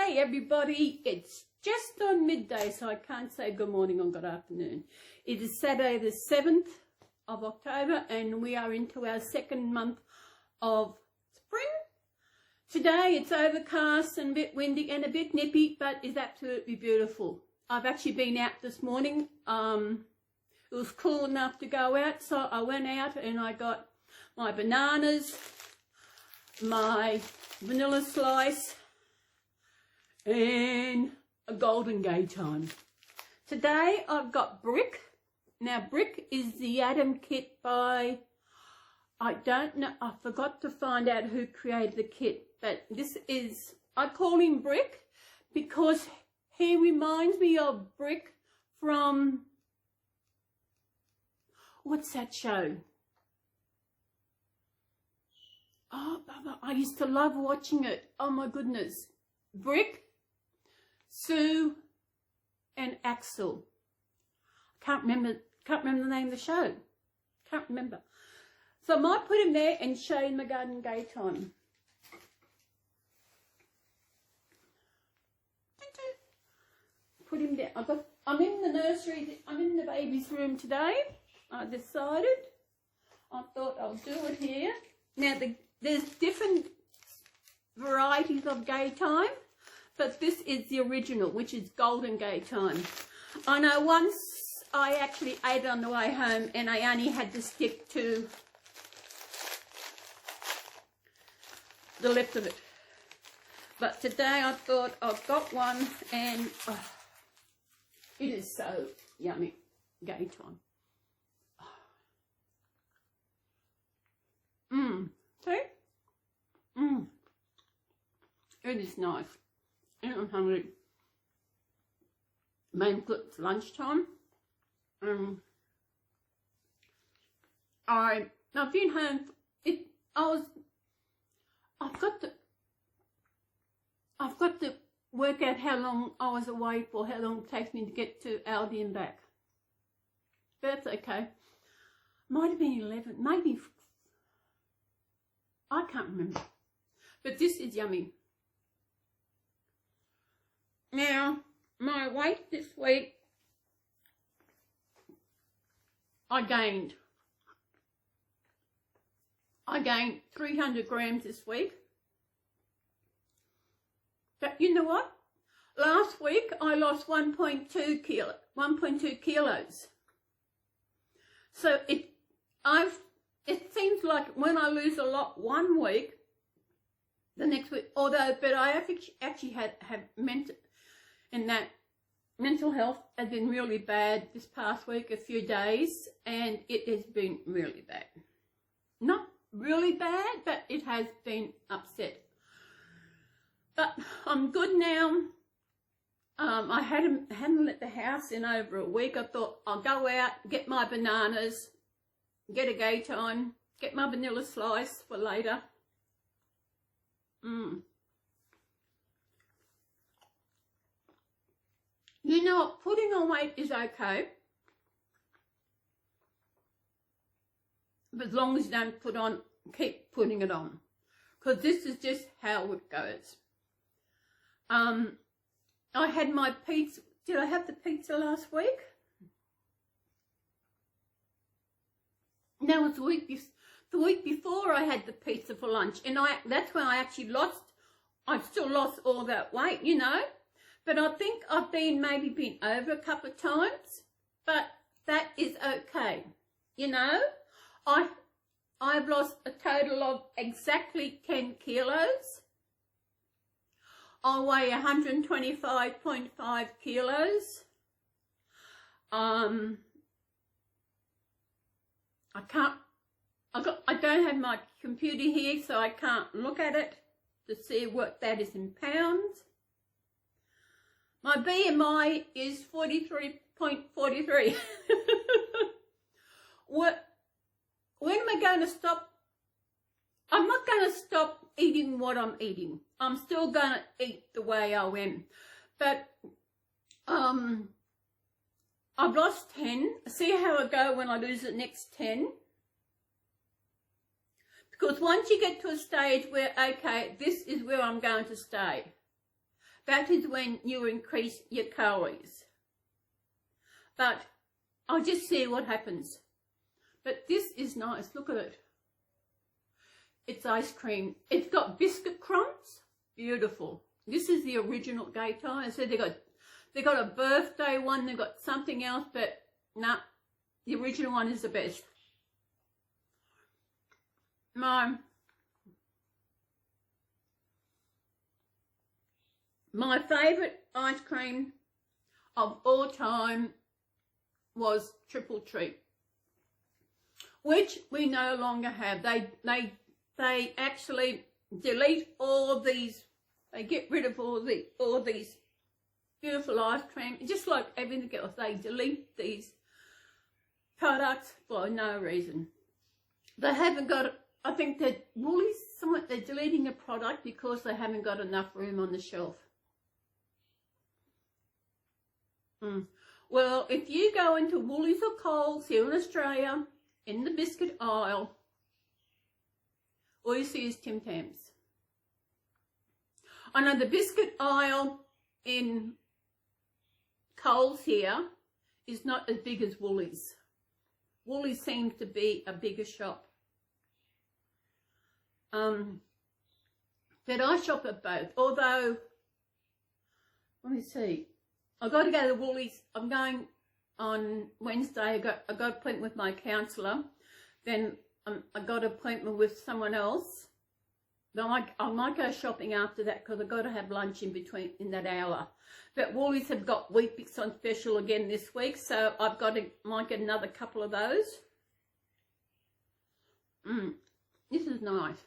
Hey everybody, it's just on midday, so I can't say good morning or good afternoon. It is Saturday the 7th of October and we are into our second month of spring. Today it's overcast and a bit windy and a bit nippy, but it's absolutely beautiful. I've actually been out this morning. It was cool enough to go out, so I went out and I got my bananas, my vanilla slice, and a golden gate time. Today I've got Brick. Now Brick is the Atom kit by, I don't know, I forgot to find out who created the kit, but this is, I call him Brick because he reminds me of Brick from, what's that show? Oh, Baba, I used to love watching it. Oh my goodness. Brick, Sue, and Axel. Can't remember the name of the show. Can't remember. So I might put him there and show him my garden gate time. Put him there. I'm in the nursery. I'm in the baby's room today. I decided. I thought I'll do it here. Now there's different varieties of gate time, but this is the original, which is golden gate time. I know once I actually ate it on the way home and I only had to stick to the left of it. But today I thought I've got one and it is so yummy. Gate time. See? It is nice. And I'm hungry. Main it's lunchtime. I've been home. I've got to work out how long I was away for, how long it takes me to get to Aldi and back. But that's okay. Might have been 11, maybe. I can't remember. But this is yummy. Now, my weight this week, I gained 300 grams this week. But you know what? Last week I lost 1.2 kilos. So it seems like when I lose a lot one week, the next week, but I actually have mental health has been really bad this past week, a few days, and it has been really bad. Not really bad, but it has been upset. But I'm good now. I hadn't left the house in over a week. I thought I'll go out, get my bananas, get a gate time, get my vanilla slice for later. You know, putting on weight is okay, but as long as you don't keep putting it on, because this is just how it goes. I had my pizza. Did I have the pizza last week? No, it's the week before I had the pizza for lunch, and that's when I actually I've still lost all that weight, you know. But I think I've maybe been over a couple of times, but that is okay. You know, I've lost a total of exactly 10 kilos. I weigh 125.5 kilos. I don't have my computer here, so I can't look at it to see what that is in pounds. My BMI is 43.43. When am I going to stop? I'm not going to stop eating what I'm eating. I'm still going to eat the way I am. But I've lost 10. See how I go when I lose the next 10. Because once you get to a stage where, okay, this is where I'm going to stay. that is when you increase your calories. But I'll just see what happens. But this is nice. Look at it. It's ice cream. It's got biscuit crumbs. Beautiful. This is the original Gator. I said they got a birthday one. They got something else, but nah, the original one is the best. My favourite ice cream of all time was Triple Treat, which we no longer have. They actually delete all of these. They get rid of all of these beautiful ice cream, just like everything else. They delete these products for no reason. They haven't got. I think that Woolies, they're deleting a product because they haven't got enough room on the shelf. Well, if you go into Woolies or Coles here in Australia, in the biscuit aisle, all you see is Tim Tams. I know the biscuit aisle in Coles here is not as big as Woolies. Woolies seems to be a bigger shop. But I shop at both, although, let me see, I've got to go to Woolies. I'm going on Wednesday. I got an appointment with my counsellor. Then I got an appointment with someone else. Then I might go shopping after that because I've got to have lunch in between in that hour. But Woolies have got Wheat Bix on special again this week, so might get another couple of those. This is nice.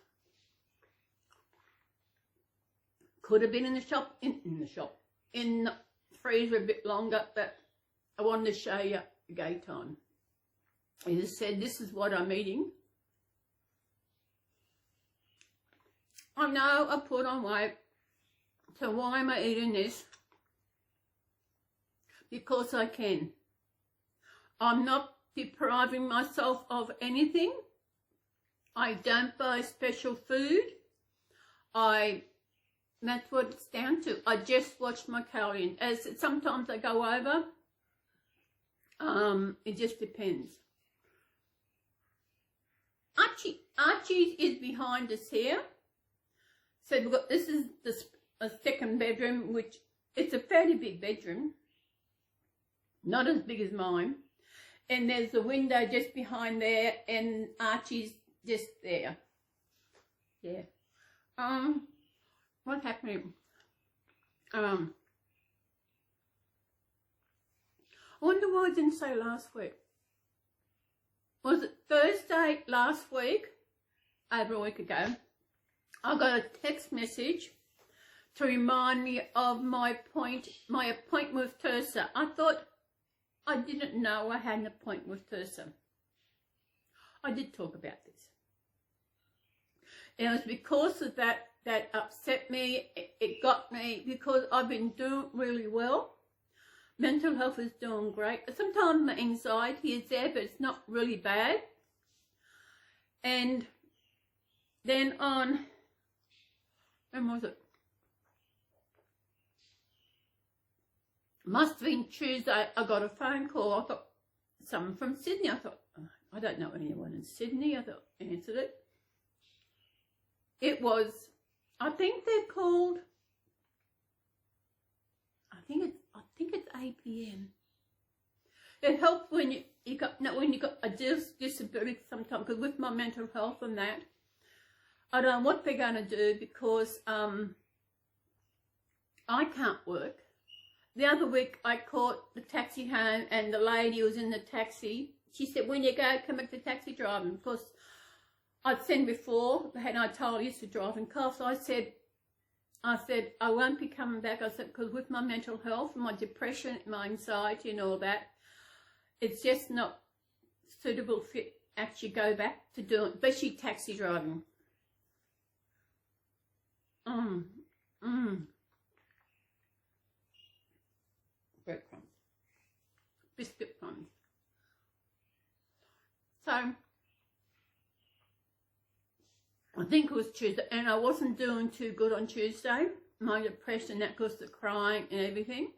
Could have been in the shop, in the freezer a bit longer, but I wanted to show you the gay time. I just said, this is what I'm eating. I know I put on weight, so why am I eating this? Because I can. I'm not depriving myself of anything. I don't buy special food. That's what it's down to. I just watch my calories. As sometimes I go over. It just depends. Archies is behind us here. So we've got, this is a second bedroom, which it's a fairly big bedroom. Not as big as mine. And there's the window just behind there, and Archie's just there. Yeah. What's happening? I wonder why I didn't say last week. Was it Thursday last week? Over a week ago. I got a text message to remind me of my appointment with Tersa. I thought I didn't know I had an appointment with Tersa. I did talk about this. And it was because of that upset me. It got me because I've been doing really well. Mental health is doing great. Sometimes my anxiety is there, but it's not really bad. And then on, when was it? Must have been Tuesday. I got a phone call. I thought, someone from Sydney. I thought, I don't know anyone in Sydney. I thought, answered it. It was, I think they're called, I think it's APM. It helps when you got a disability sometimes, because with my mental health and that, I don't know what they're going to do because I can't work. The other week I caught the taxi home and the lady who was in the taxi, she said, when you go, come back to taxi driving. Because I'd seen before, and I told I used to drive in cars, so I said, I won't be coming back. I said, because with my mental health, my depression, my anxiety and all that, it's just not suitable for actually go back to doing, especially taxi driving. Breadcrumbs. Biscuit crumbs. So, I think it was Tuesday, and I wasn't doing too good on Tuesday. my depression, that caused the crying and everything.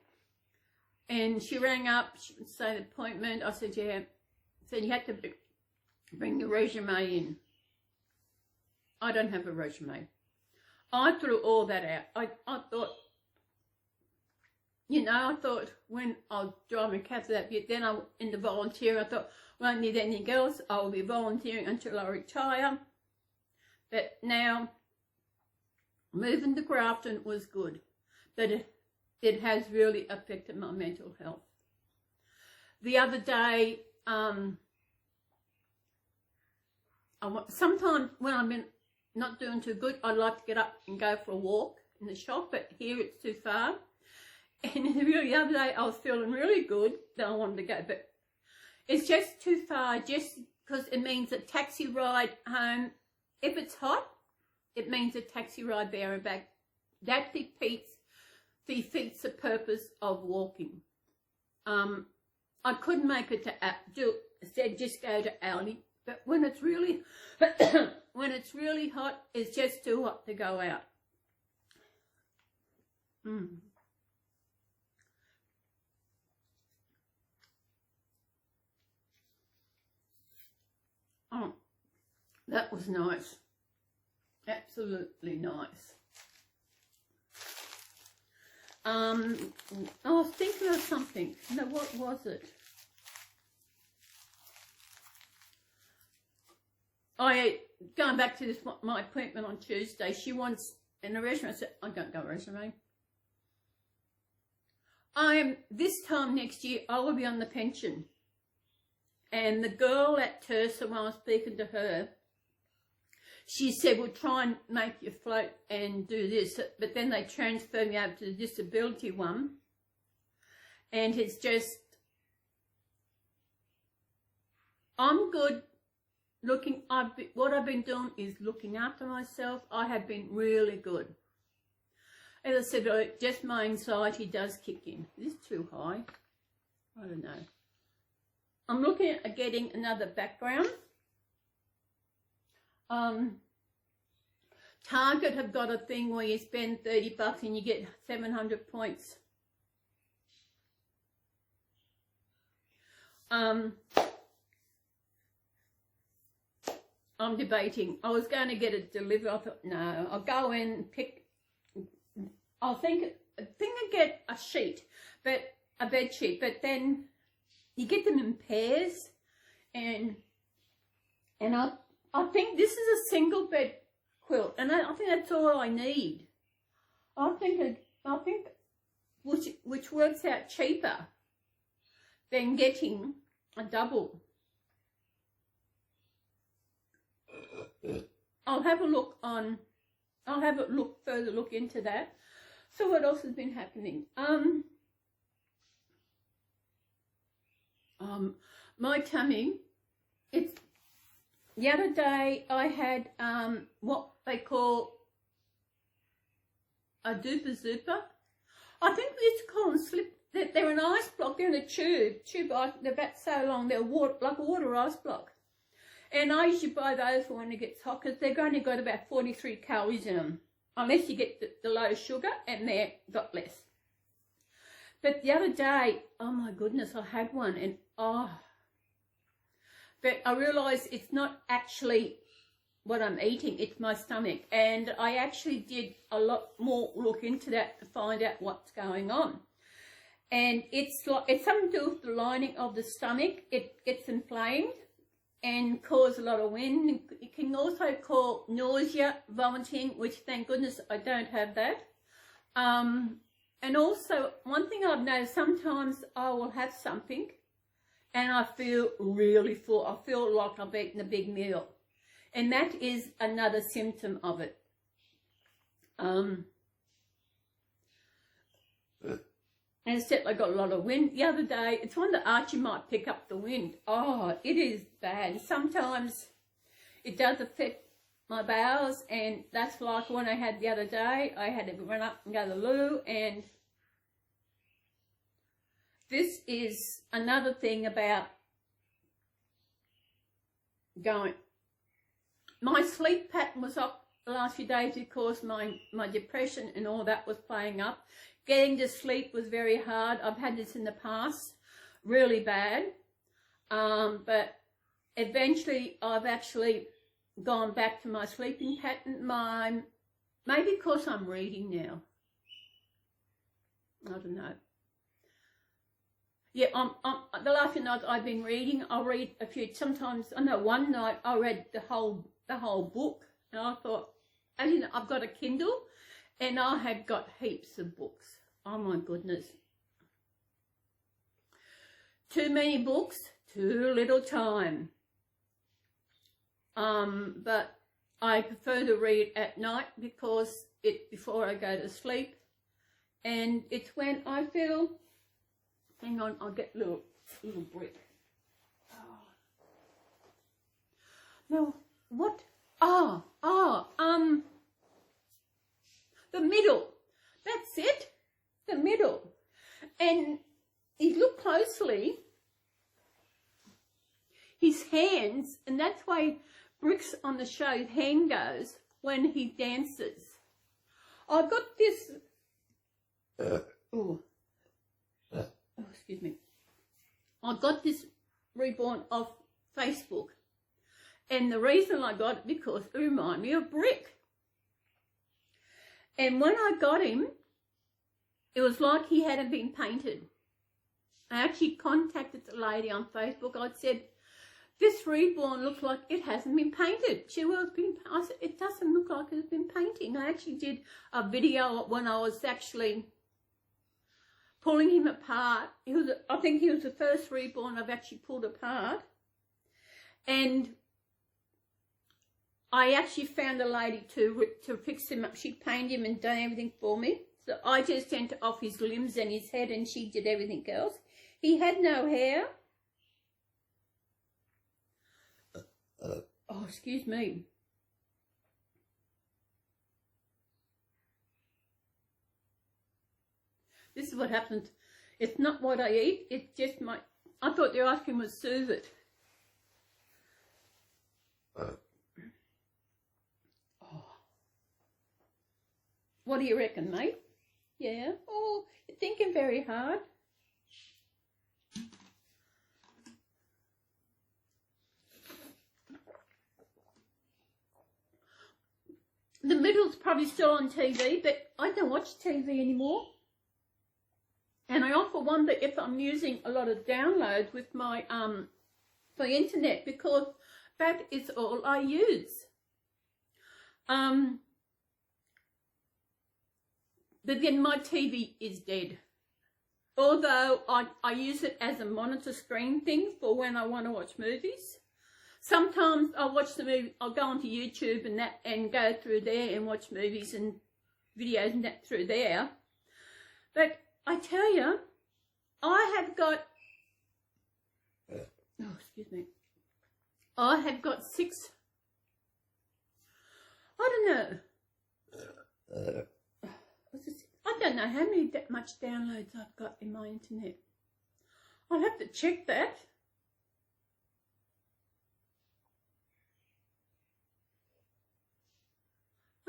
And she rang up, she would say the appointment. I said, yeah. Said you had to bring your resume in. I don't have a resume. I threw all that out. I thought, you know, I thought when I was driving a cab that bit, then I into volunteering, I thought, won't need anything else. I will be volunteering until I retire. But now, moving to Grafton was good. But it has really affected my mental health. The other day, sometimes when I'm not doing too good, I like to get up and go for a walk in the shop, but here it's too far. And really the other day I was feeling really good that I wanted to go, but it's just too far, just because it means a taxi ride home. If it's hot, it means a taxi ride there and back. That defeats the purpose of walking. I couldn't make it to said just go to Aldi, but when it's really when it's really hot, it's just too hot to go out. Oh, that was nice. Absolutely nice. I was thinking of something. No, what was it? Going back to this, my appointment on Tuesday, she wants in a restaurant. I said, I don't go to a restaurant. This time next year, I will be on the pension. And the girl at Tersa, when I was speaking to her, she said, we'll try and make you float and do this. But then they transferred me over to the disability one. And it's just, I'm good looking, what I've been doing is looking after myself. I have been really good. As I said, just my anxiety does kick in. Is this too high? I don't know. I'm looking at getting another background. Target have got a thing where you spend $30 and you get 700 points. I'm debating. I was going to get it delivered. I thought, no, I'll go in and pick. I think I get a sheet, but a bed sheet, but then you get them in pairs, and I think this is a single bed quilt, and I think that's all I need. I think which works out cheaper than getting a double. I'll have a look further look into that. So what else has been happening? My tummy, it's, the other day I had what they call a duper zooper. I think we used to call them slip. They're an ice block. They're in a tube. They're about so long. They're like a water ice block. And I usually buy those for when it gets hot because they've only got about 43 calories in them, unless you get the low sugar, and they've got less. But the other day, oh my goodness, I had one, and but I realised it's not actually what I'm eating, it's my stomach. And I actually did a lot more look into that to find out what's going on. And it's something to do with the lining of the stomach. It gets inflamed and cause a lot of wind. It can also cause nausea, vomiting, which thank goodness I don't have that. And also, one thing I've noticed, sometimes I will have something and I feel really full. I feel like I've eaten a big meal. And that is another symptom of it. And except I got a lot of wind the other day. It's one that Archie might pick up the wind. Oh, it is bad. Sometimes it does affect my bowels, and that's like when I had the other day. I had to run up and go to the loo, and this is another thing about going. My sleep pattern was the last few days because my depression and all that was playing up. Getting to sleep was very hard. I've had this in the past, really bad. But eventually I've actually gone back to my sleeping pattern. Maybe because I'm reading now. I don't know. Yeah, the last few nights I've been reading. I'll read a few. Sometimes I know one night I read the whole book, and I thought, as you know, I've got a Kindle, and I have got heaps of books. Oh my goodness, too many books, too little time. But I prefer to read at night because it's before I go to sleep, and it's when I feel. Hang on, I'll get a little brick. Oh. No, what? The middle. That's it. The middle. And you look closely, his hands, and that's why Brick's on the show, his hand goes when he dances. I've got this. Oh, excuse me. I got this Reborn off Facebook, and the reason I got it because it reminded me of Brick. And when I got him, it was like he hadn't been painted. I actually contacted the lady on Facebook. I said, "This Reborn looks like it hasn't been painted." She was I said, "It doesn't look like it's been painted." I actually did a video when I was actually pulling him apart. I think he was the first Reborn I've actually pulled apart. And I actually found a lady to fix him up. She painted him and done everything for me. So I just sent off his limbs and his head, and she did everything else. He had no hair. Oh, excuse me. This is what happens. It's not what I eat. It's just I thought the ice cream would soothe it. Oh. What do you reckon, mate? Yeah? Oh, you're thinking very hard. The middle's probably still on TV, but I don't watch TV anymore. And I often wonder if I'm using a lot of downloads with my for internet, because that is all I use. But then my TV is dead. Although I use it as a monitor screen thing for when I want to watch movies. Sometimes I'll watch the movie, I'll go onto YouTube and go through there and watch movies and videos and that through there. But I tell you, I have got, oh, excuse me, I have got 6, I don't know, I don't know how much downloads I've got in my internet. I'll have to check that.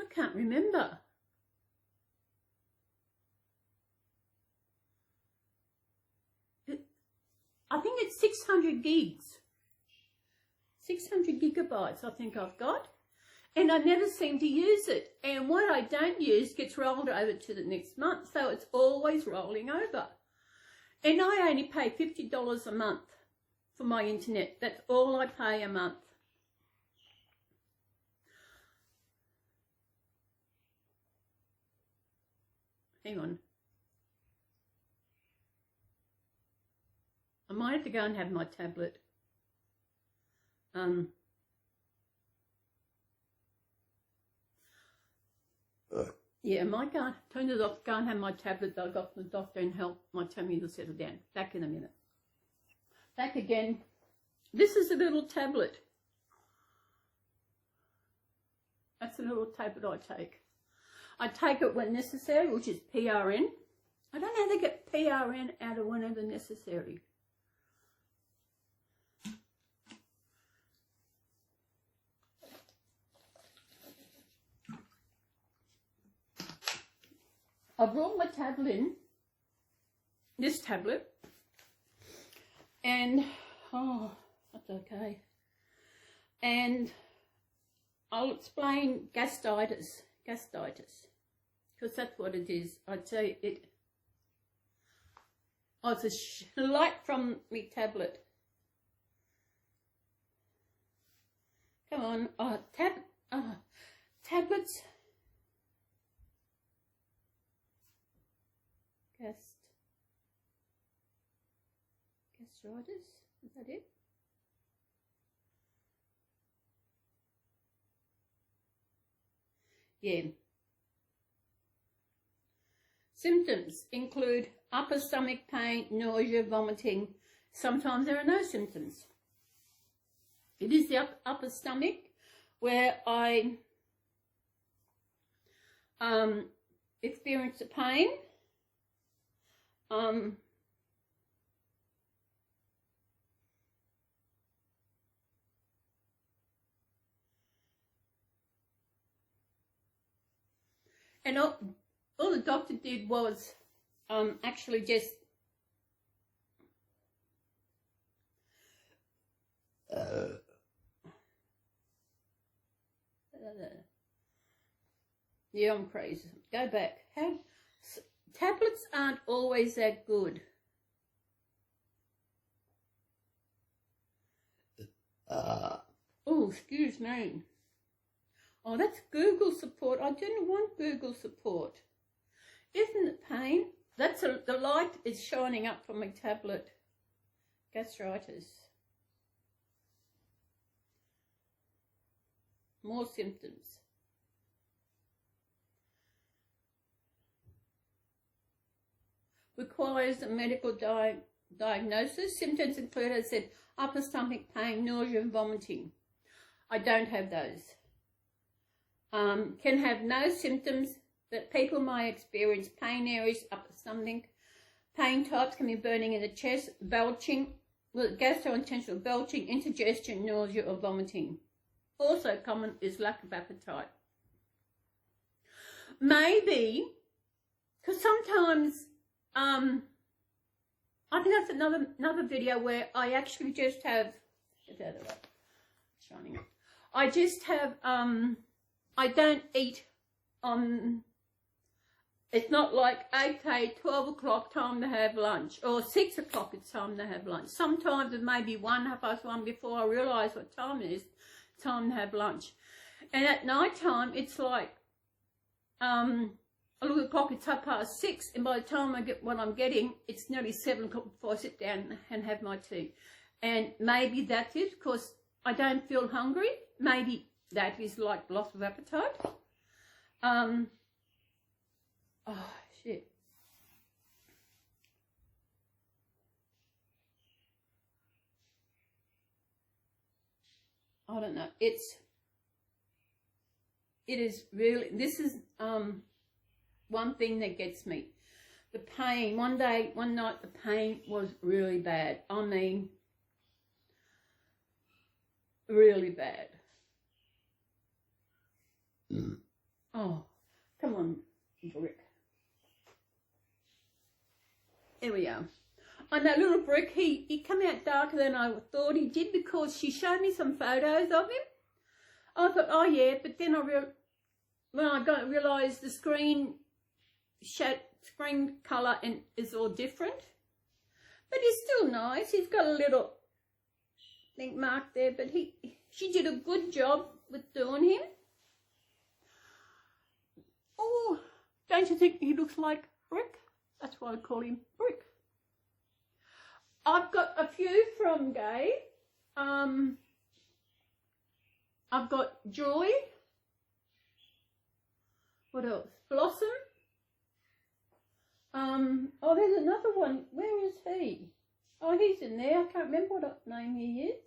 I can't remember. I think it's 600 gigs. 600 gigabytes I think I've got. And I never seem to use it. And what I don't use gets rolled over to the next month. So it's always rolling over. And I only pay $50 a month for my internet. That's all I pay a month. Hang on. I might have to go and have my tablet. Yeah, I might go turn it off, go and have my tablet that I got from the doctor and help my tummy to settle down. Back in a minute. Back again. This is a little tablet. That's a little tablet I take. I take it when necessary, which is PRN. I don't know how to get PRN out of whenever necessary. I brought my tablet in, this tablet, and, oh, that's okay. And I'll explain gastritis, because that's what it is. I'd say it, oh, it's a light from my tablet. Come on, tablets. Gastritis, is that it? Yeah. Symptoms include upper stomach pain, nausea, vomiting. Sometimes there are no symptoms. It is the upper stomach where I experience the pain. And all the doctor did was actually just yeah, I'm crazy. Go back. Tablets aren't always that good. Oh, excuse me. Oh, that's Google support. I didn't want Google support. Isn't it pain? That's the light is shining up from my tablet. Gastritis. More symptoms. Requires a medical diagnosis. Symptoms include, as I said, upper stomach pain, nausea and vomiting. I don't have those. Can have no symptoms, that people might experience pain areas, upper stomach. Pain types can be burning in the chest, belching, gastrointestinal belching, indigestion, nausea or vomiting. Also common is lack of appetite. Maybe, because sometimes, I think that's another video where I actually just have, get out of the way, shining up. I just have, I don't eat on, it's not like, okay, 12 o'clock, time to have lunch, or 6 o'clock, it's time to have lunch. Sometimes it may be 1:30 before I realise what time it is, time to have lunch. And at night time, it's like, I look at the clock, it's 6:30, and by the time I get what I'm getting, it's nearly 7 o'clock before I sit down and have my tea. And maybe that is because I don't feel hungry. Maybe that is like loss of appetite. Oh, shit. I don't know. It is really, this is one thing that gets me. The pain, one night the pain was really bad. I mean, really bad. Oh, come on, Brick. Here we are. And that little Brick, he come out darker than I thought he did, because she showed me some photos of him. I thought, oh yeah, but then when I realised the screen colour and is all different. But he's still nice. He's got a little thing mark there, but she did a good job with doing him. Oh, don't you think he looks like Brick? That's why I call him Brick. I've got a few from Gay. I've got Joy. What else? Blossom. Oh, there's another one. Where is he? Oh, he's in there. I can't remember what name he is.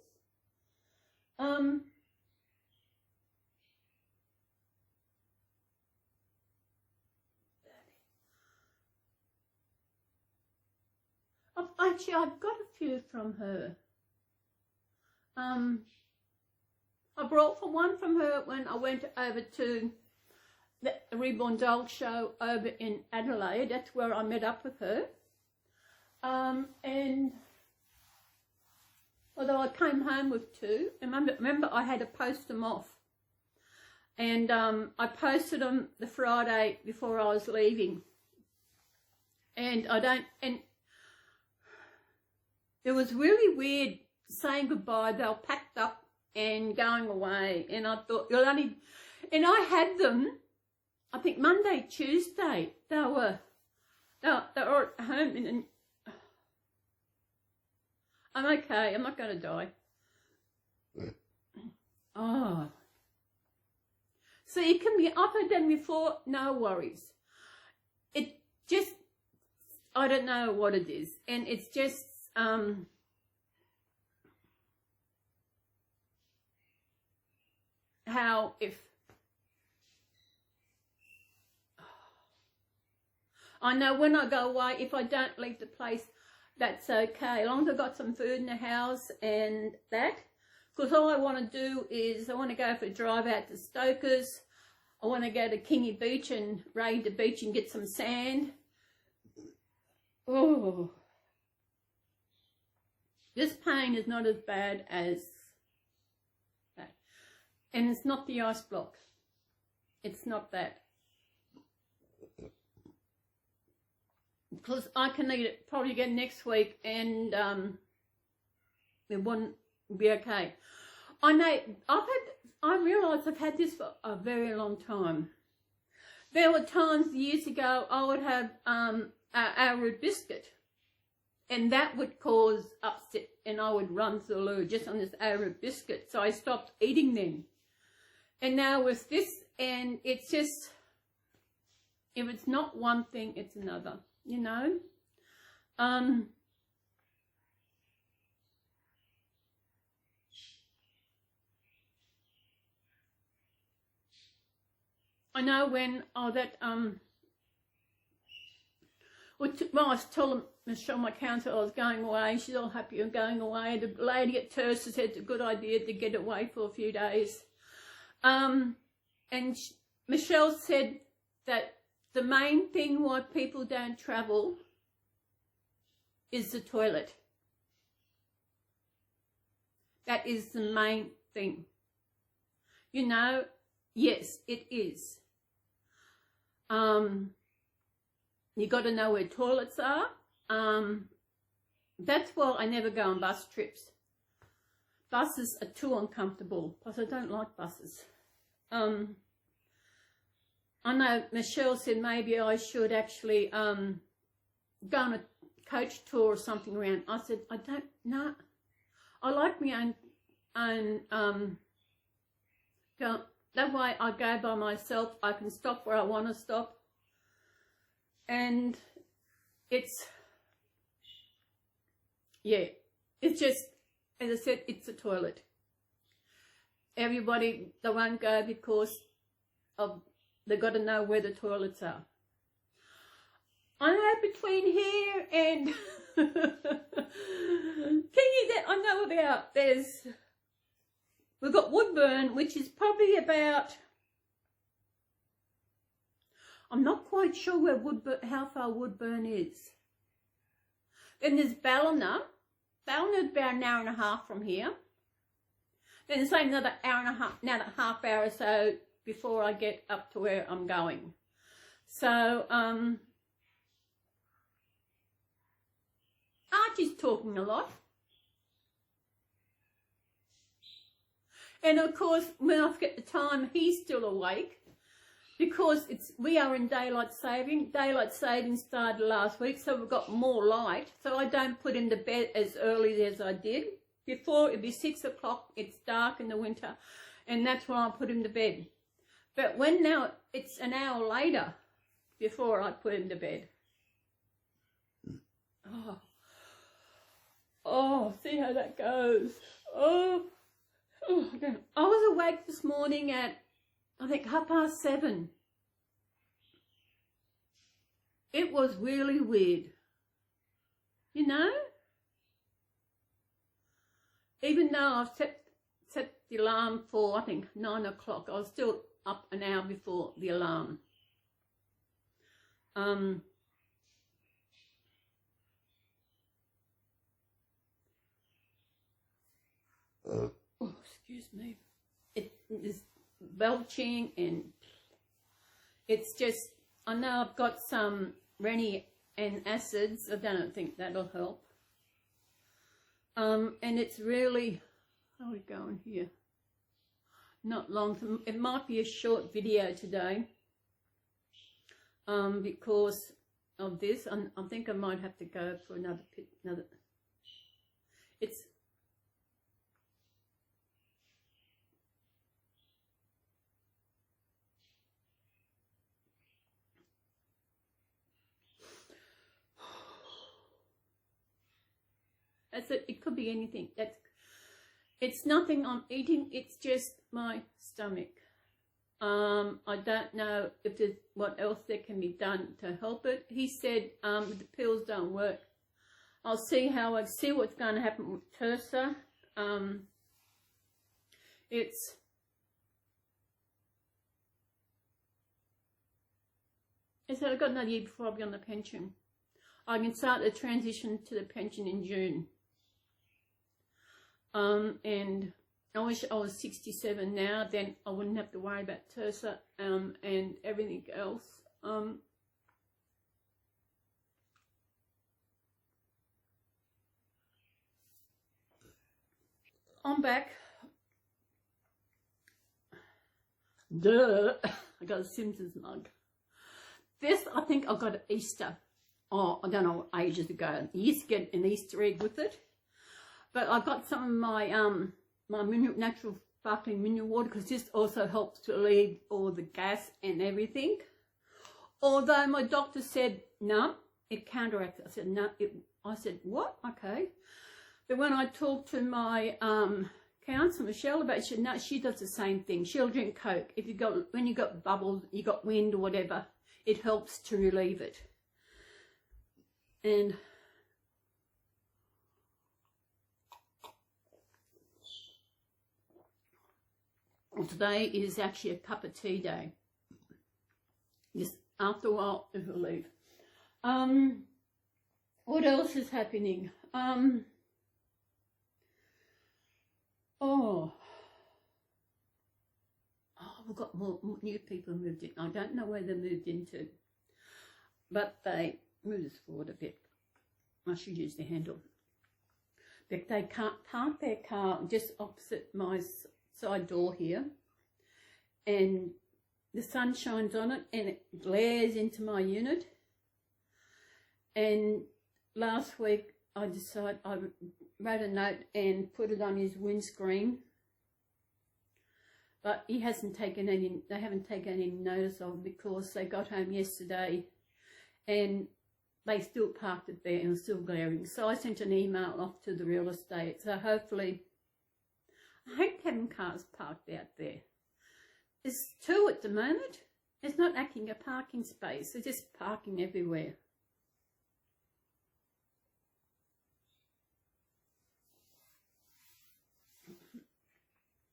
Actually, I've got a few from her. I brought one from her when I went over to the Reborn Dog show over in Adelaide. That's where I met up with her. And although I came home with two, remember I had to post them off. And I posted them the Friday before I was leaving. And it was really weird saying goodbye. They were packed up and going away. And I thought, and I had them, I think Monday, Tuesday, they were at home. And I'm okay, I'm not going to die. Oh. So you can be up and down before, no worries. It just, I don't know what it is. And it's just, how if, I know when I go away, if I don't leave the place, that's okay. As long as I've got some food in the house and that. Because all I want to do is I want to go for a drive out to Stokers. I want to go to Kingy Beach and raid the beach and get some sand. Oh. This pain is not as bad as that. And it's not the ice block. It's not that. Because I can eat it probably again next week and it wouldn't be okay. I know, I realise I've had this for a very long time. There were times years ago I would have arrowroot biscuit and that would cause upset and I would run to the loo just on this arrowroot biscuit. So I stopped eating them. And now with this, and it's just, if it's not one thing, it's another, you know. I know when well, I was telling Michelle, my counselor, I was going away. She's all happy I'm going away. The lady at Tersa said it's a good idea to get away for a few days. And Michelle said that the main thing why people don't travel is the toilet. That is the main thing. You know, yes, it is. You got to know where toilets are. That's why I never go on bus trips. Buses are too uncomfortable, plus I don't like buses. I know Michelle said maybe I should actually go on a coach tour or something around. I said, I don't know. I like my own go. That way I go by myself. I can stop where I want to stop. And it's, yeah, it's just, as I said, it's a toilet. Everybody, they won't go because of, they've got to know where the toilets are. I know between here and I know about, we've got Woodburn, which is probably about, I'm not quite sure where Woodburn, how far Woodburn is. Then there's Ballina. Ballina's about an hour and a half from here. Then there's another another half hour or so before I get up to where I'm going. So, Archie's talking a lot. And of course, when I forget the time, he's still awake because we are in daylight saving. Daylight saving started last week, so we've got more light. So I don't put him to bed as early as I did. Before, it'd be 6 o'clock, it's dark in the winter, and that's when I put him to bed. But when now, it's an hour later before I put him to bed. Oh, see how that goes. Oh, okay. I was awake this morning at, I think, 7:30. It was really weird. You know? Even though I've set the alarm for, I think, 9 o'clock, I was still up an hour before the alarm. Oh, excuse me. It is belching, and it's just, I know I've got some Rennie and acids. I don't think that'll help. And it's really, how are we going here? Not long. It might be a short video today. Because of this, I think I might have to go for another. It's it could be anything. It's nothing I'm eating. It's just my stomach. I don't know if there's what else there can be done to help it. He said the pills don't work. I'll see what's going to happen with Tersa. I said I've got another year before I'll be on the pension. I can start the transition to the pension in June. And I wish I was 67 now, then I wouldn't have to worry about Tersa and everything else. I'm back. Duh. I got a Simpsons mug. This, I think I got at Easter. Oh, I don't know, ages ago. I used to get an Easter egg with it. But I got some of my my natural sparkling mineral water, because this also helps to relieve all the gas and everything. Although my doctor said, no, it counteracts it. I said, no. I said, what? Okay. But when I talked to my counsellor, Michelle, about it, she said, no, she does the same thing. She'll drink Coke. When you got bubbles, you got wind or whatever, it helps to relieve it. And today is actually a cup of tea day. Just after a while it will leave. What else is happening? We've got more new people moved in. I don't know where they moved into, but they moved us forward a bit. I should use the handle. But they can't park their car just opposite my side door here, and the sun shines on it and it glares into my unit. And last week I decided, I wrote a note and put it on his windscreen, but he hasn't taken any, they haven't taken any notice of it, because they got home yesterday and they still parked it there and was still glaring. So I sent an email off to the real estate. So hopefully, I hate having cars parked out there. There's two at the moment. It's not acting a parking space. They're just parking everywhere.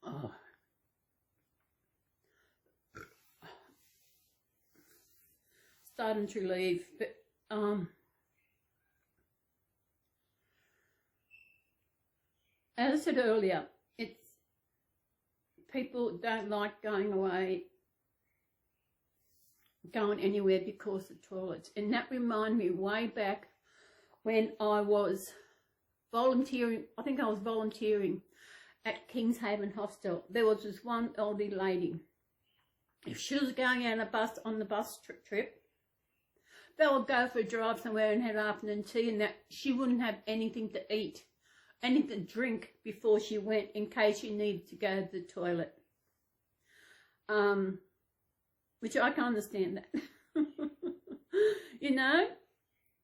Oh. Starting to leave, but as I said earlier, people don't like going away, going anywhere because of toilets. And that reminded me way back when I was volunteering. I think I was volunteering at Kingshaven Hostel. There was this one elderly lady. If she was going out on the bus trip, they would go for a drive somewhere and have afternoon tea, and that she wouldn't have anything to eat, anything to drink before she went, in case she needed to go to the toilet. Which I can understand that. You know,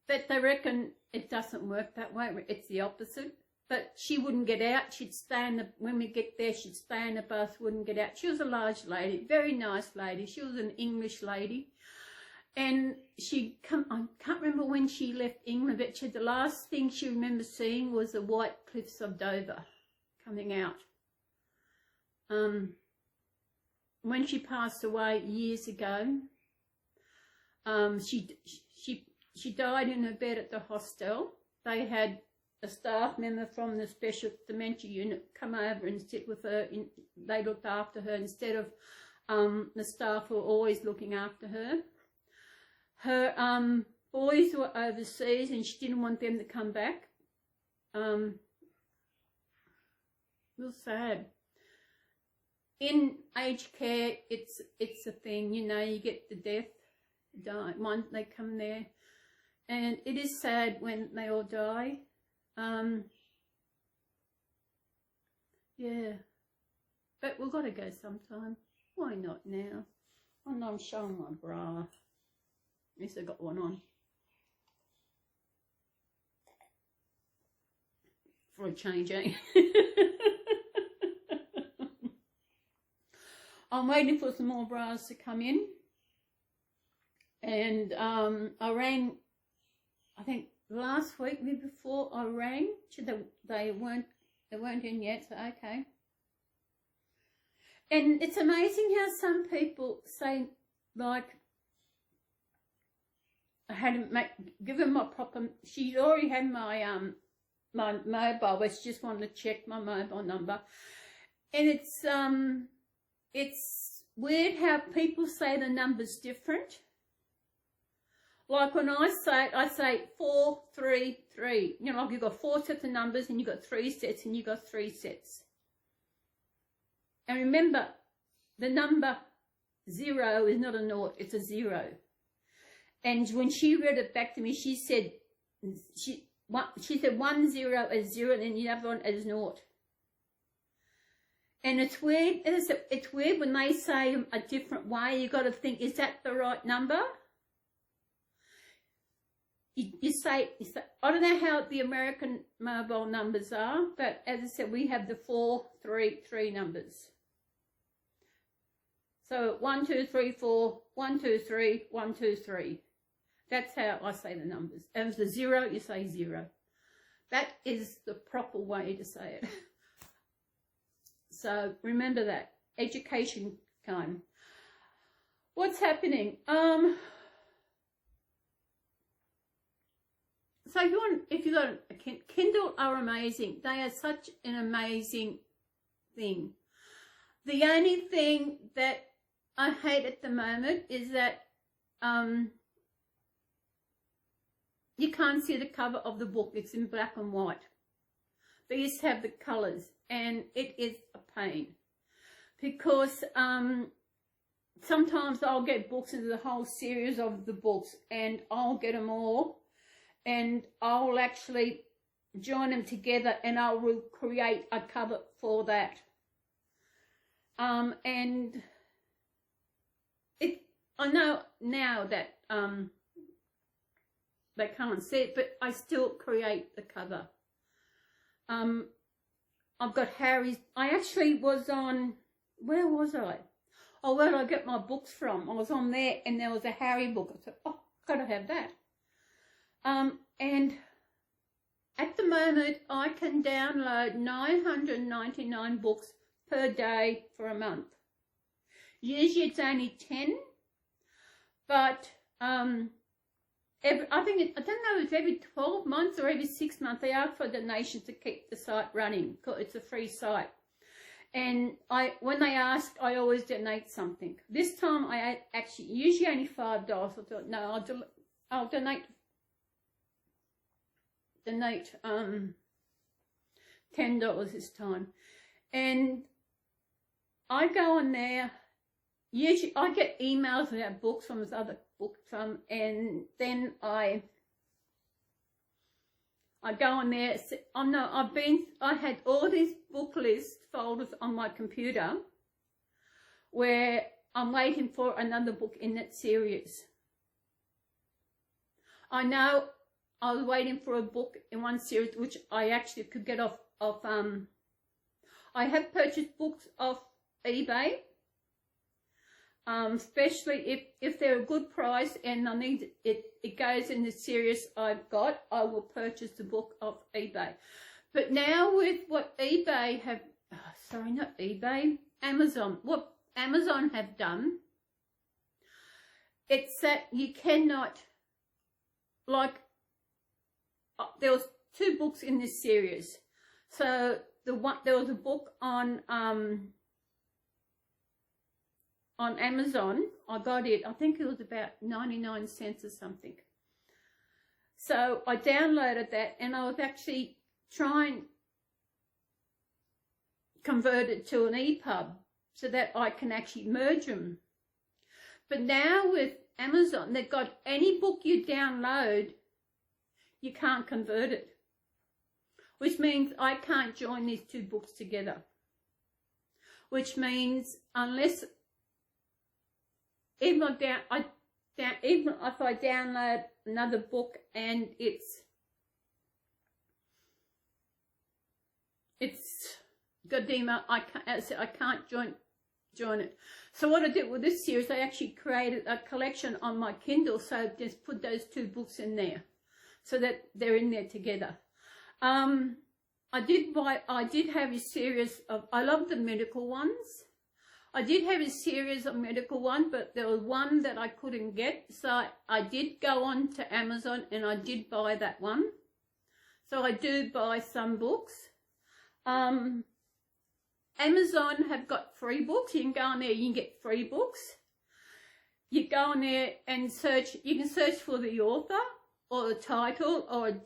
but they reckon it doesn't work that way. It's the opposite. But she wouldn't get out. She'd stay in the, when we get there, she'd stay in the bus, wouldn't get out. She was a large lady, very nice lady. She was an English lady. And I can't remember when she left England, but the last thing she remembers seeing was the white cliffs of Dover coming out. when she passed away years ago, she died in her bed at the hostel. They had a staff member from the special dementia unit come over and sit with her. They looked after her instead of the staff were always looking after her. Her boys were overseas and she didn't want them to come back. Real sad. In aged care, it's a thing, you know, you get the death, die, once they come there. And it is sad when they all die. Yeah. But we've got to go sometime. Why not now? I know I'm showing my bra. At least I got one on. For a change, eh? I'm waiting for some more bras to come in. And I rang, I think last week, maybe before I rang, they weren't in yet, so okay. And it's amazing how some people say, like, I had to give them my proper, she already had my my mobile, but she just wanted to check my mobile number. And it's weird how people say the number's different. Like when I say 433. You know, like you've got 4 sets of numbers and you've got 3 sets and you've got 3 sets. And remember, the number 0 is not a naught, it's a 0. And when she read it back to me, she said 1 0 as 0 and then the other one as naught. And it's weird. It's weird when they say a different way. You got to think, is that the right number? You say, I don't know how the American mobile numbers are, but as I said, we have the 433 numbers. So 1 2 3 4 1 2 3 1 2 3. That's how I say the numbers. And if it's a 0, you say 0. That is the proper way to say it. So remember that. Education time. What's happening? So if you got a Kindle are amazing. They are such an amazing thing. The only thing that I hate at the moment is that you can't see the cover of the book. It's in black and white. They used to have the colours, and it is a pain because sometimes I'll get books into the whole series of the books, and I'll get them all, and I'll actually join them together, and I will create a cover for that. And I know now that they can't see it, but I still create the cover. I've got Harry's. I actually was on, where was I? Oh, where did I get my books from? I was on there and there was a Harry book. I said, oh, I've got to have that. And at the moment, I can download 999 books per day for a month. Usually it's only 10, but I don't know if it's every 12 months or every 6 months they ask for donations to keep the site running. It's a free site. And when they ask, I always donate something. This time I actually, usually only $5. I thought, no, I'll donate $10 this time. And I go on there. Usually I get emails about books from this other book and then I go on there. I had all these book list folders on my computer where I'm waiting for another book in that series. I know I was waiting for a book in one series which I actually could get off I have purchased books off eBay. Especially if they're a good price and I need it goes in the series I've got, I will purchase the book off eBay. But now with what eBay have, sorry, not eBay, Amazon, what Amazon have done, it's that you cannot, like, there was 2 books in this series. So there was a book on Amazon. I got it. I think it was about 99 cents or something. So I downloaded that, and I was actually trying convert it to an EPUB so that I can actually merge them. But now with Amazon, they've got any book you download, you can't convert it, which means I can't join these 2 books together, which means unless even if I download another book and it's Godima, I can't join it. So what I did with this series, I actually created a collection on my Kindle, so just put those 2 books in there so that they're in there together. I did have a series of, I love the medical ones. I did have a series of medical one, but there was one that I couldn't get, so I did go on to Amazon and I did buy that one. So I do buy some books. Amazon have got free books. You can go on there, you can get free books. You go on there and search, you can search for the author or the title or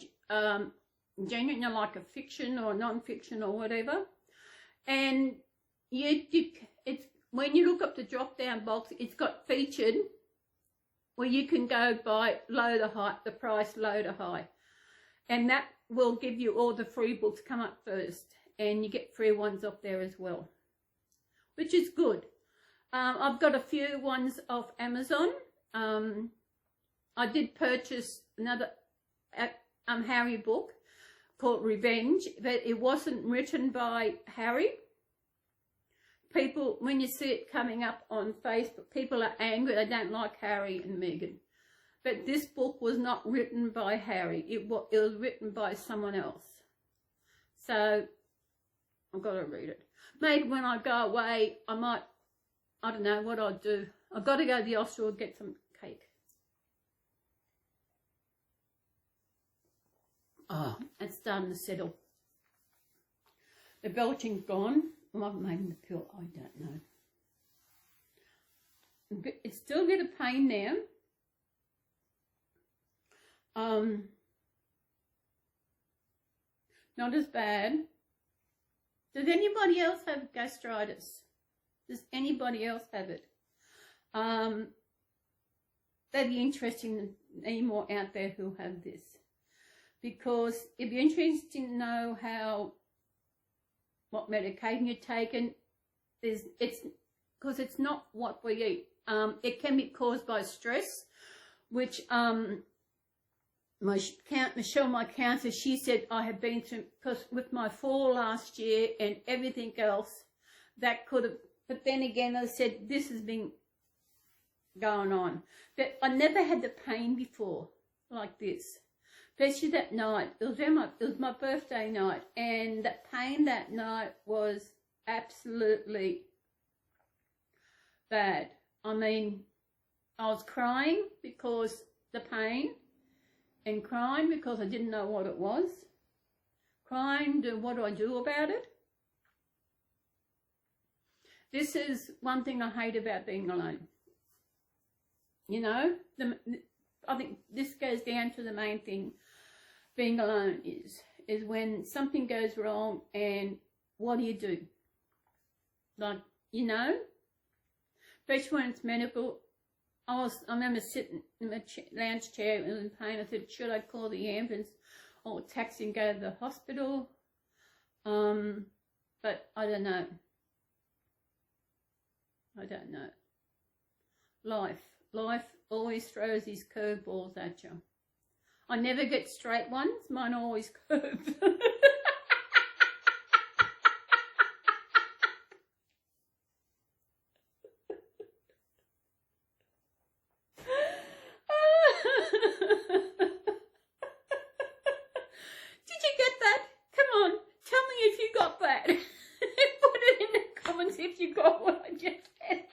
genuine, like a fiction or non-fiction or whatever. And it's when you look up the drop-down box, it's got featured where you can go by low to high, the price low to high. And that will give you all the free books come up first. And you get free ones off there as well, which is good. I've got a few ones off Amazon. I did purchase another Harry book called Revenge, but it wasn't written by Harry. People, when you see it coming up on Facebook, people are angry. They don't like Harry and Meghan. But this book was not written by Harry. It was written by someone else. So I've got to read it. Maybe when I go away, I might, I don't know what I'll do. I've got to go to the Austria and get some cake. Oh, it's starting to settle. The belching's gone. I might have made the pill, I don't know. It's still a bit of pain now. Not as bad. Does anybody else have gastritis? Does anybody else have it? That'd be interesting, any more out there who have this. Because it'd be interesting to know what medication you're taking. Because it's not what we eat. It can be caused by stress, which Michelle, my counselor, she said I have been through, because with my fall last year and everything else, that could have, but then again I said this has been going on. But I never had the pain before like this. Especially that night, it was my birthday night, and that pain that night was absolutely bad. I mean, I was crying because the pain, and crying because I didn't know what it was. Crying, what do I do about it? This is one thing I hate about being alone. You know, I think this goes down to the main thing being alone is when something goes wrong, and what do? Like, you know, especially when it's medical. I remember sitting in my lounge chair and in pain. I said, should I call the ambulance or taxi and go to the hospital? But I don't know. I don't know. Life always throws these curveballs at you. I never get straight ones. Mine are always curved. Put it in the comments if you got what I just said.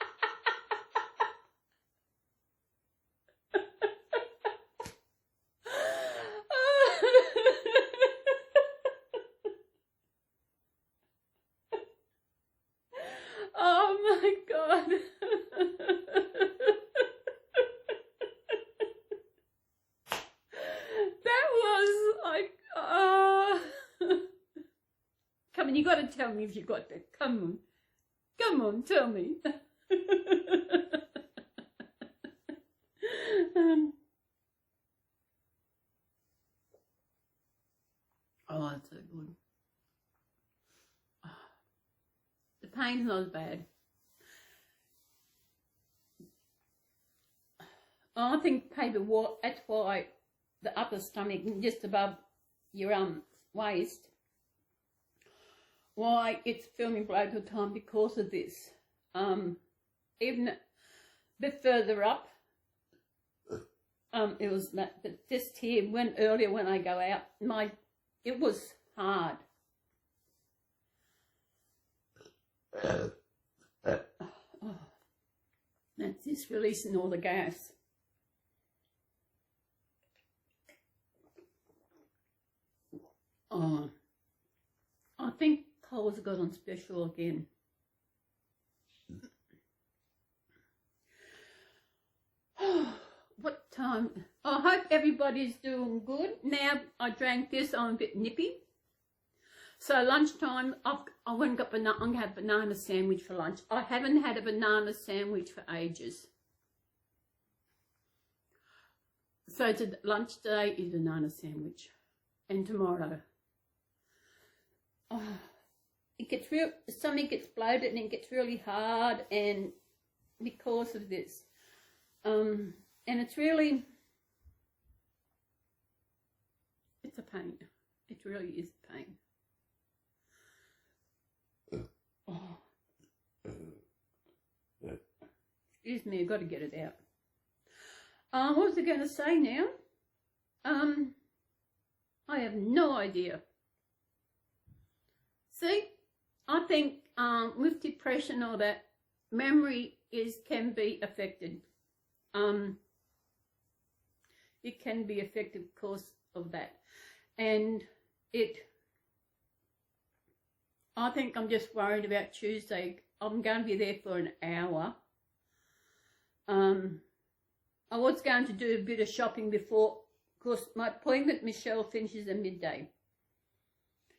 God. That was like, come on, you got to tell me if you got that. Come on, tell me. Oh, that's so good. The pain's not as bad. I think maybe that's why the upper stomach, just above your waist, why it's feeling bloated all the time because of this. Even a bit further up, it was that, but just here, earlier when I go out, it was hard. Oh, that's just releasing all the gas. Oh, I think Coles got on special again. What time? I hope everybody's doing good. Now I drank this, I'm a bit nippy. So lunchtime, I went and got banana. I'm going to have a banana sandwich for lunch. I haven't had a banana sandwich for ages. So lunch today is banana sandwich. And tomorrow. Oh, it gets real, the stomach gets bloated and it gets really hard, and because of this. And it's really, it's a pain. It really is a pain. Oh. Excuse me, I've got to get it out. What was I going to say now? I have no idea. See, I think with depression or that, memory can be affected. It can be affected because of that. And I think I'm just worried about Tuesday. I'm going to be there for an hour. I was going to do a bit of shopping before, because my appointment, Michelle, finishes at midday.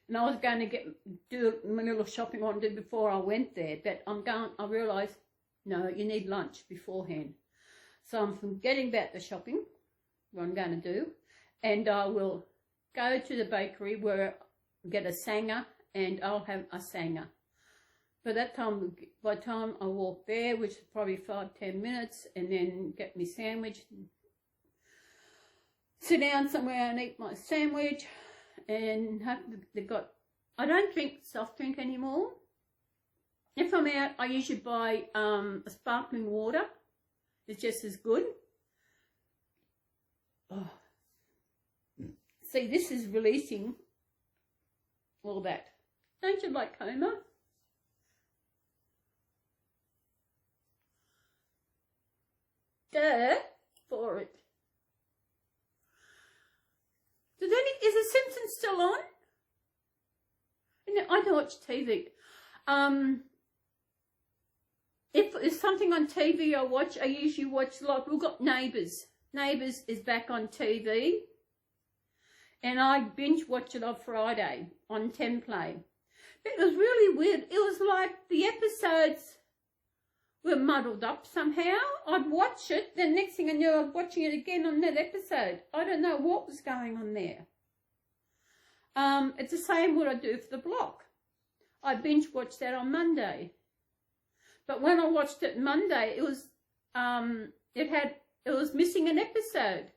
And I was going to do my little shopping I want to do before I went there, but I realised, no, you need lunch beforehand. So I'm forgetting about the shopping, what I'm going to do, and I will go to the bakery where I get a sanger, and I'll have a sanger. By the time I walk there, which is probably 5-10 minutes, and then get my sandwich, sit down somewhere and eat my sandwich, and I don't drink soft drink anymore. If I'm out, I usually buy a sparkling water. It's just as good. Oh. See, this is releasing all that. Don't you like coma? Duh, for it. Is The Simpsons still on? I don't watch TV. If there's something on TV I watch, I usually watch, like, we've got Neighbours. Neighbours is back on TV. And I binge watch it on Friday on 10 Play. But it was really weird. It was like the episodes were muddled up somehow. I'd watch it, then next thing I knew I was watching it again on that episode. I don't know what was going on there. It's the same what I do for The Block. I binge watched that on Monday. But when I watched it Monday, it was missing an episode.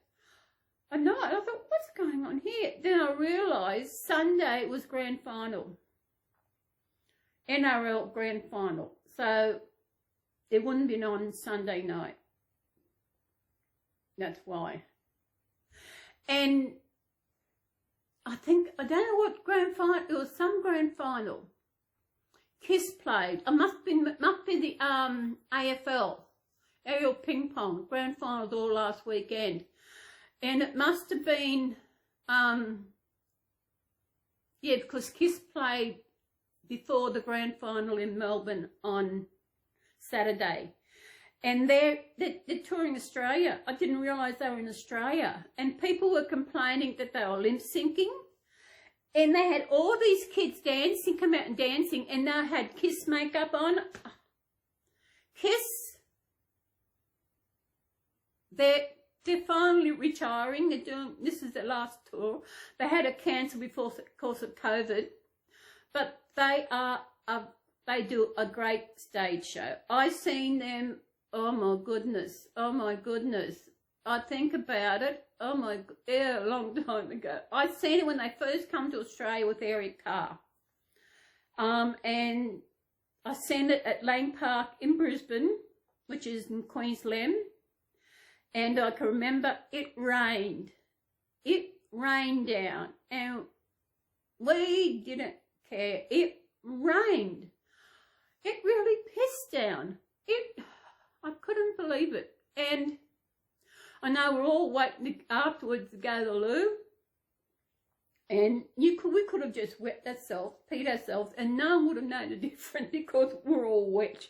I thought, what's going on here? Then I realised Sunday was grand final. NRL grand final. So it wouldn't have been on Sunday night. That's why. And I don't know what grand final, it was some grand final. Kiss played. It must be the AFL, aerial ping pong, grand finals all last weekend. And it must have been, because Kiss played before the grand final in Melbourne on Saturday. And they're touring Australia. I didn't realise they were in Australia. And people were complaining that they were lip syncing. And they had all these kids dancing, come out and dancing, and they had Kiss makeup on. Kiss. They're finally retiring. They're doing, this is their last tour. They had a cancel before because of COVID. But they do a great stage show. I seen them. Oh my goodness, oh my goodness. I think about it, oh my, yeah, a long time ago. I seen it when they first come to Australia with Eric Carr. And I seen it at Lang Park in Brisbane, which is in Queensland. And I can remember it rained. It rained down and we didn't care. It rained. It really pissed down. I couldn't believe it. And I know we're all waiting afterwards to go to the loo. And we could have just wet ourselves, peed ourselves, and no one would have known the difference because we're all wet.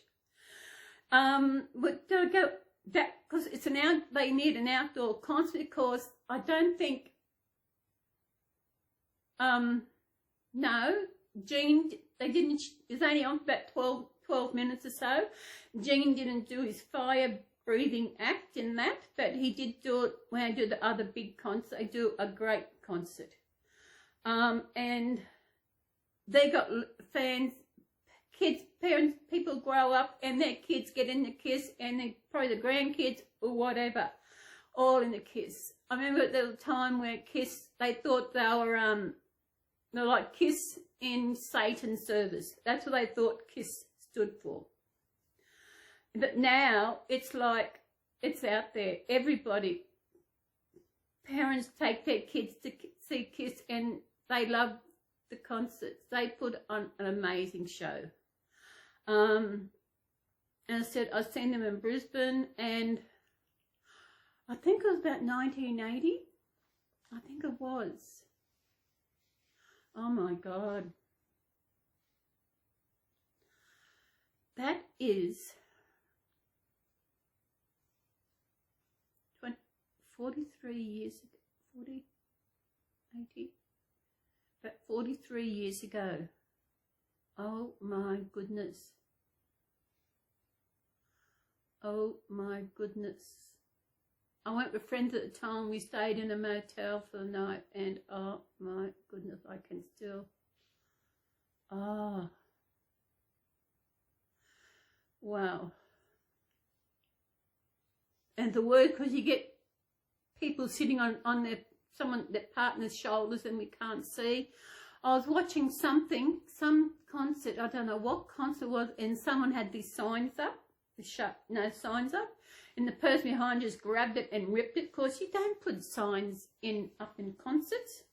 But don't go that because it's they need an outdoor concert because I don't think no, Gene, they didn't, it was only on for about 12 minutes or so. Gene didn't do his fire breathing act in that, but he did do it when I do the other big concert. They do a great concert. And they got fans, kids, parents, people grow up and their kids get in the Kiss and they, probably the grandkids or whatever, all in the Kiss. I remember there was a time where Kiss, they thought they were like Kiss in Satan's service. That's what they thought Kiss stood for. But now it's like, it's out there. Everybody, parents take their kids to see Kiss and they love the concerts. They put on an amazing show. And I said, I've seen them in Brisbane and I think it was about 1980. I think it was. Oh my God. That is 43 years, 40, 80, about 43 years ago. Oh my goodness. Oh my goodness. I went with friends at the time. We stayed in a motel for the night and oh my goodness, I can still, wow. And the word, because you get people sitting on their partner's shoulders and we can't see. I was watching some concert, I don't know what concert it was, and someone had these signs up, signs up, and the person behind just grabbed it and ripped it, because you don't put signs up in concerts.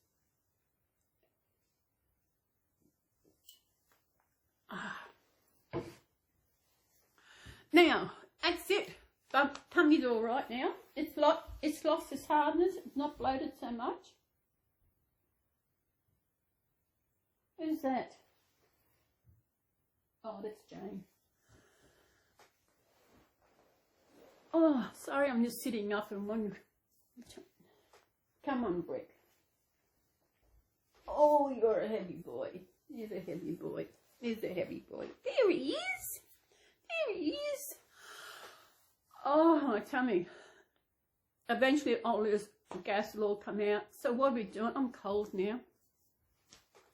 Now, that's it. My tummy's all right now. It's lost its hardness. It's not bloated so much. Who's that? Oh, that's Jane. Oh, sorry, I'm just sitting up and wondering. Come on, Brick. Oh, you're a heavy boy. He's a heavy boy. He's a heavy boy. There he is. There he is. Oh, my tummy. Eventually, the gas will all come out. So what are we doing? I'm cold now.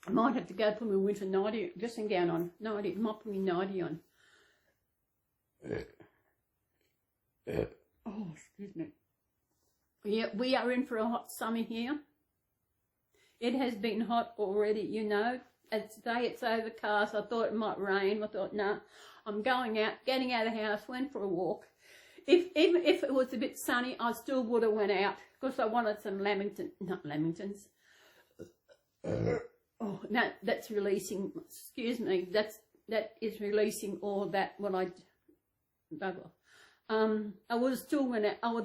I might have to go put my winter nightie, dressing gown on. Nightie, might put my nightie on. Oh, excuse me. Yeah, we are in for a hot summer here. It has been hot already, you know. Today it's overcast. I thought it might rain. I thought, no, I'm going out, getting out of the house, went for a walk. Even if it was a bit sunny, I still would have went out because I wanted some lamingtons. Oh, no, that's releasing, excuse me, that is releasing all that when I was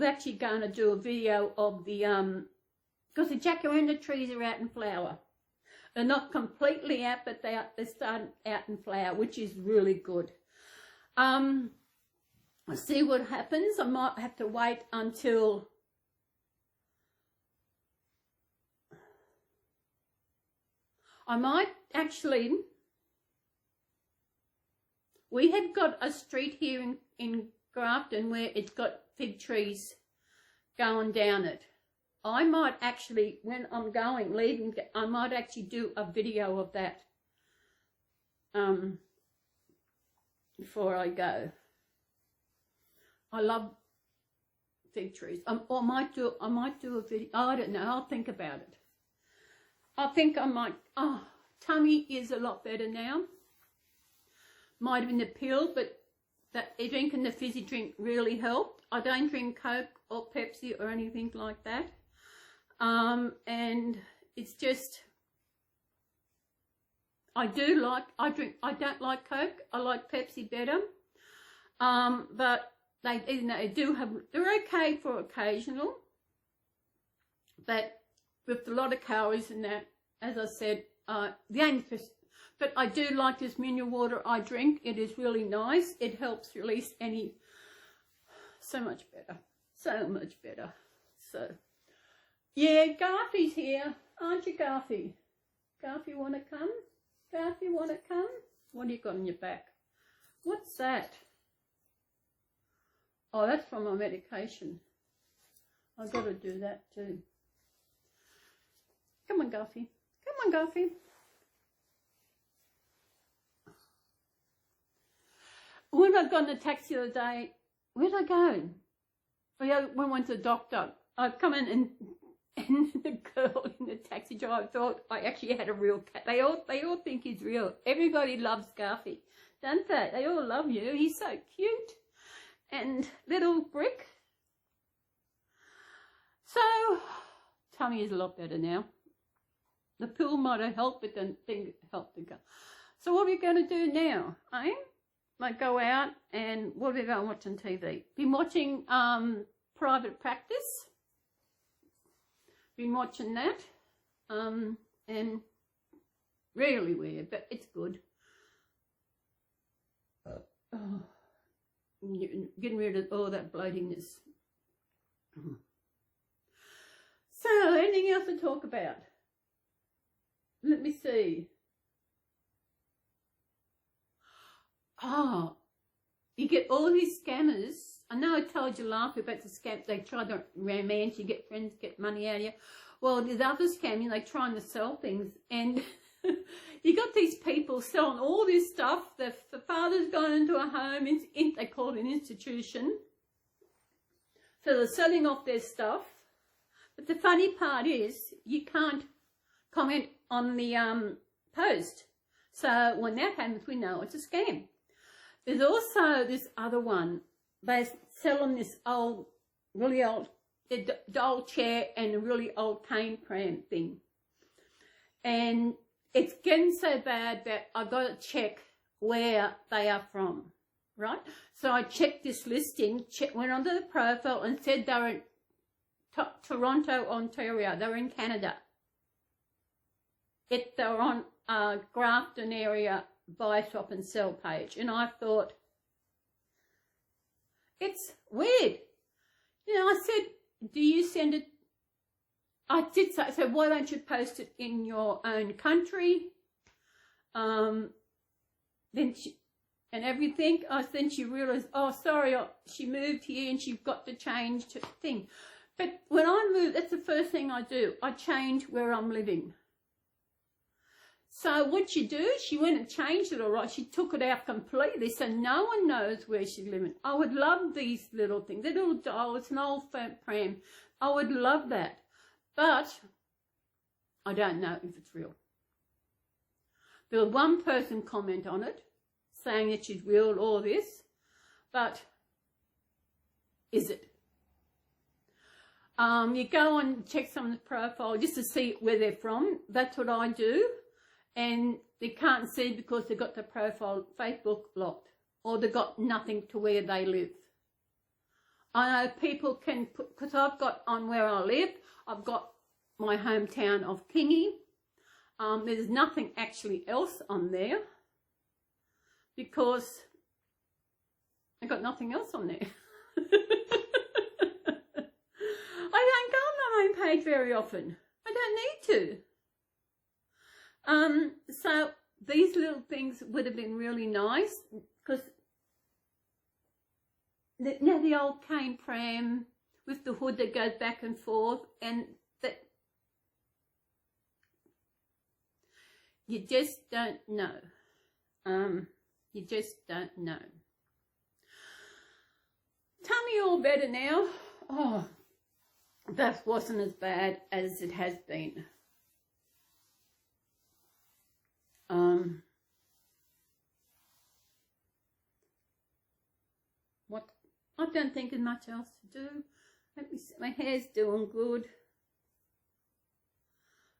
actually going to do a video of the, because the jacaranda trees are out in flower. They're not completely out, but they're starting out in flower, which is really good. I'll see what happens. I might have to wait until I might actually, we have got a street here in Grafton where it's got fig trees going down it. I might actually, when I'm leaving, I might actually do a video of that before I go. I love fig trees. Or I might do a video. Oh, I don't know. I'll think about it. I think I might. Oh, tummy is a lot better now. Might have been the pill, but that drinking the fizzy drink really helped. I don't drink Coke or Pepsi or anything like that. And it's just, I don't like Coke. I like Pepsi better. But they do have, they're okay for occasional, but with a lot of calories in that, as I said, but I do like this mineral water I drink. It is really nice. It helps release so much better. So, yeah, Garfy's here. Aren't you, Garfy? Garfy, want to come? Garfy, want to come? What do you got on your back? What's that? Oh, that's from my medication. I've got to do that too. Come on, Garfy. Come on, Garfy. When I got in the taxi the other day, where did I go? When I went to the doctor, I've come in and the girl in the taxi driver thought I actually had a real cat. They all think he's real. Everybody loves Garfy, don't they? They all love you. He's so cute. And little Brick. So, tummy is a lot better now. The pill might have helped, but then thing helped to go. So what are we going to do now? Might go out and what are we going to watch on TV? Been watching Private Practice. Been watching that. And really weird, but it's good. Getting rid of all that bloatiness. So, anything else to talk about? Let me see. Oh, you get all these scammers. I know I told you last week about the scam. They try to romance you, get friends, get money out of you. Well, there's other scamming. They're trying to sell things, and you got these people selling all this stuff. The father's gone into a home. They call it an institution. So they're selling off their stuff. But the funny part is you can't comment on the post. So when that happens, we know it's a scam. There's also this other one. They're selling this really old doll chair and a really old cane pram thing. And it's getting so bad that I've got to check where they are from, right? So I checked this listing, went onto the profile and said they were in Toronto, Ontario. They were in Canada. They were on Grafton area buy, swap and sell page. And I thought, it's weird. You know, I said, do you send it? I did say, so why don't you post it in your own country? Then and everything. Then she realised, oh, sorry, she moved here and she's got to change the thing. But when I move, that's the first thing I do. I change where I'm living. So what she do, she went and changed it all right. She took it out completely so no one knows where she's living. I would love these little things. The little doll, it's an old pram. I would love that. But I don't know if it's real. There was one person comment on it saying that she's real, all this. But is it? You go and check someone's profile just to see where they're from. That's what I do. And they can't see because they've got the profile Facebook locked or they've got nothing to where they live. I know people can put, because I've got on where I live, I've got my hometown of Kingy. There's nothing actually else on there because I got nothing else on there. I don't go on my main page very often. I don't need to. So these little things would have been really nice, because now the old cane pram with the hood that goes back and forth, and that you just don't know. You just don't know. Tummy all better now. Oh, that wasn't as bad as it has been. What? I don't think there's much else to do. Let me see. My hair's doing good.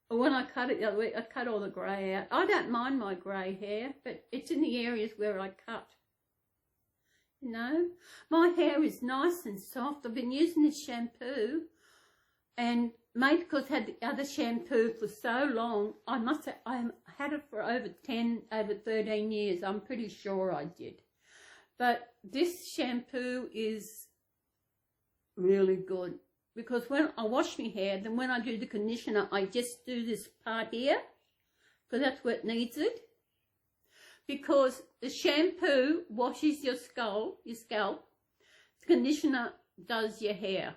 When I cut it the other week, I cut all the grey out. I don't mind my grey hair, but it's in the areas where I cut. You know, my hair is nice and soft. I've been using this shampoo, and maybe because I had the other shampoo for so long, I must have, I had it for over 13 years. I'm pretty sure I did. But this shampoo is really good, because when I wash my hair, then when I do the conditioner, I just do this part here, because that's where it needs it. Because the shampoo washes your scalp, the conditioner does your hair.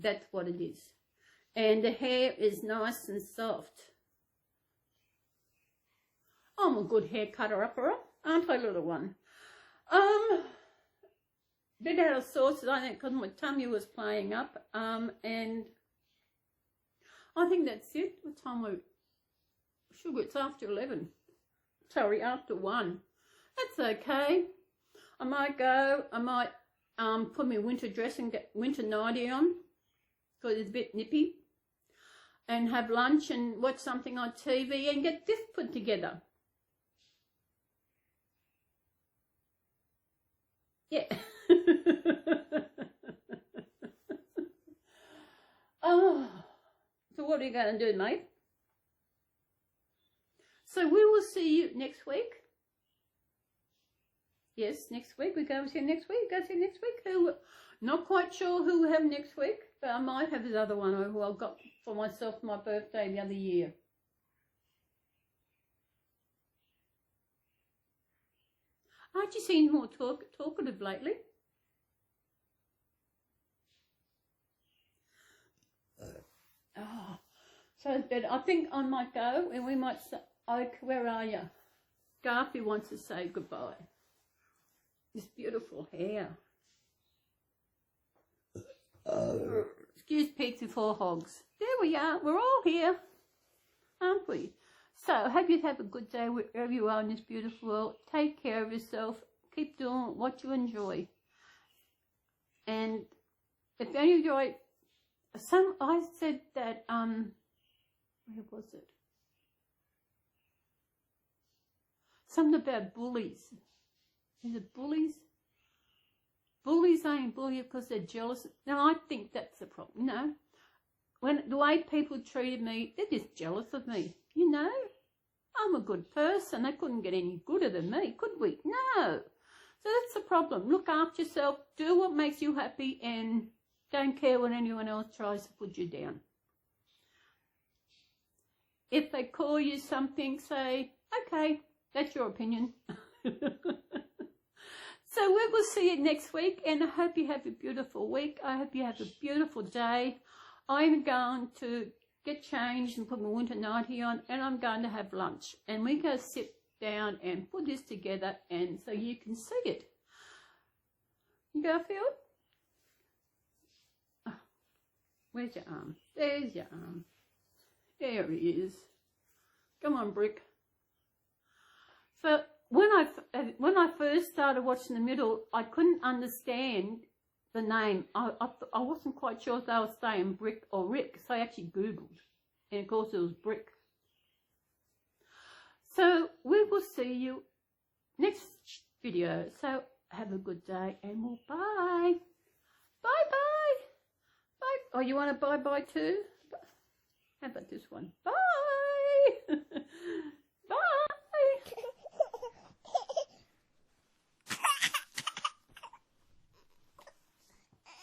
That's what it is. And the hair is nice and soft. I'm a good hair cutter-upper, aren't I, little one? Bit out of sorts, I think, because my tummy was playing up. And I think that's it. What time are we? Sugar, it's after 11. Sorry, after 1. That's okay. I might go. I might put my winter dress and get winter nightie on, because it's a bit nippy, and have lunch and watch something on TV and get this put together. Yeah. Oh, so what are you going to do, mate? So we will see you next week. Yes, next week. We go see you next week. Go see you next week. Who? Not quite sure who we'll have next week, but I might have this other one who I got for myself for my birthday the other year. Aren't you seen more talkative lately? Oh, so it's better. I think I might go, and we might say, Oak, where are you? Garfy wants to say goodbye. This beautiful hair. Excuse pigs before hogs. There we are. We're all here, aren't we? So, I hope you have a good day wherever you are in this beautiful world. Take care of yourself. Keep doing what you enjoy. And if you enjoy, I said that, where was it? Something about bullies. Is it bullies? Bullies ain't bully because they're jealous. No, I think that's the problem. No. When the way people treated me, they're just jealous of me. You know? I'm a good person. They couldn't get any gooder than me, could we? No. So that's the problem. Look after yourself. Do what makes you happy, and don't care when anyone else tries to put you down. If they call you something, say, okay, that's your opinion. So we will see you next week, and I hope you have a beautiful week. I hope you have a beautiful day. I'm going to get changed and put my winter nightie on, and I'm going to have lunch. And we go sit down and put this together, and so you can see it. You go, Phil? Oh, where's your arm? There's your arm. There he is. Come on, Brick. So when I first started watching the middle, I couldn't understand the name. I wasn't quite sure if they were saying Brick or Rick, so I actually Googled, and of course it was Brick. So we will see you next video. So have a good day, and we'll bye. Bye. Oh, you want to bye too? How about this one? Bye.